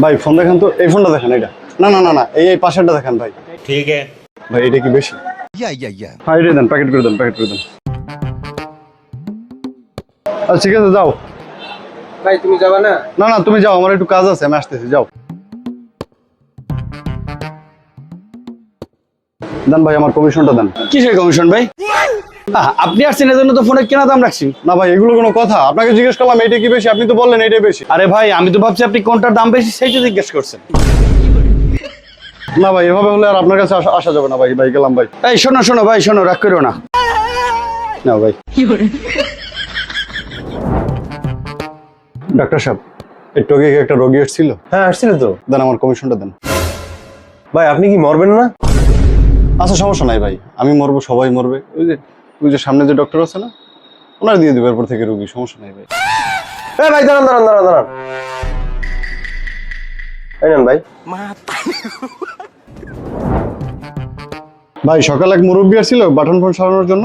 ভাই ফোন দেখান তো, এই ফোনটা দেখেন এটা। না না না না, এই পাশেরটা দেখান ভাই। ठीक है। ভাই এটা কি বেশি? হ্যাঁ এটা দেন, প্যাকেট করে দেন, প্যাকেট করে দেন। আচ্ছা ঠিক আছে যাও। ভাই তুমি যাবা না? না না তুমি যাও, আমার একটু কাজ আছে, আমি আসতেছি, যাও। দেন ভাই আমার কমিশনটা দেন। কিসের কমিশন ভাই? আপনি আসছেন এজন্য তো ফোনে কেনা দাম রাখছি। না ভাই এগুলো কোনো কথা? আপনাকে জিজ্ঞেস করলাম এইটা কি বেশি, আপনি তো বললেন এইটাই বেশি। আরে ভাই আমি তো ভাবছি আপনি কোনটার দাম বেশি সেইটা জিজ্ঞেস করছেন। না ভাই এভাবে হলে আর আপনার কাছে আসা যাবে না ভাই। ভাই গেলাম ভাই। এই শোনো শোনো ভাই, শোনো, রাগ করো না। না ভাই। ডাক্তার সাহেব, একটু আগে কি একটা রোগী এসেছিল? হ্যাঁ আসছিল তো। দেন আমার কমিশনটা দেন। ভাই আপনি কি মরবেন না? আচ্ছা সমস্যা নাই ভাই, আমি মরবো, সবাই মরবে। ওই যে সামনে যে ডক্টর আছে না, ওনার দিয়ে দেবো এরপর থেকে রোগী, সমস্যা নাই ভাই। হ্যাঁ ভাই দাঁড়ান দাঁড়ান দাঁড়ান দাঁড়ান। এই নেন ভাই। ভাই সকালে এক মুরব্বী আসছিল বাটন ফোন সারানোর জন্য।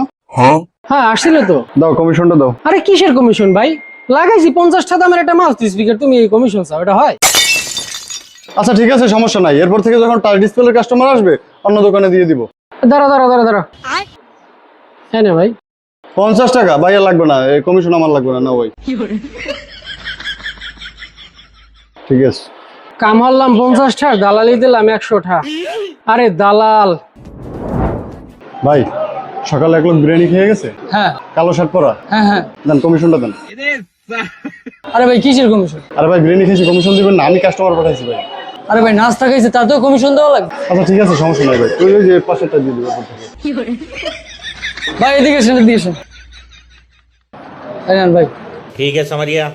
হ্যাঁ আসছিল তো। দাও কমিশনটা দাও। আরে কিসের কমিশন ভাই? লাগাইছি 50টা দামের একটা মাউথ স্পিকার, তুমি এই কমিশন চাও? এটা হয়? আচ্ছা ঠিক আছে সমস্যা নাই, এরপর থেকে যখন টাচ ডিসপ্লের কাস্টমার আসবে অন্য দোকানে দিয়ে দিব। দাঁড়া দাঁড়া দাঁড়া দাঁড়া। হ্যাঁ না ভাই, 50 টাকা ভাই, আর লাগবে না, এই কমিশন আমার লাগবে না। না ভাই ঠিক আছে। কামালাম 50টা, দালালি দিলাম 100টা। আরে দালাল। ভাই সকালে এক লোক বিরিয়ানি খেয়ে গেছে, হ্যাঁ কালো শার্ট পরা। হ্যাঁ হ্যাঁ। দেন কমিশনটা দেন। আরে ভাই কিসের কমিশন? আরে ভাই বিরিয়ানি খেয়েছি, কমিশন দিবেন না? আমি কাস্টমার পাঠাইছি ভাই। আরে ভাই নাস্তা খাইছে তাতেও কমিশন দেওয়া লাগবে? আচ্ছা ঠিক আছে সমস্যা নাই ভাই, ওই যে পাশেরটা দিয়ে দিবো এরপর থেকে। ভাই এদিকে এসে দিয়েছেন। ভাই ठीक है समझ गया।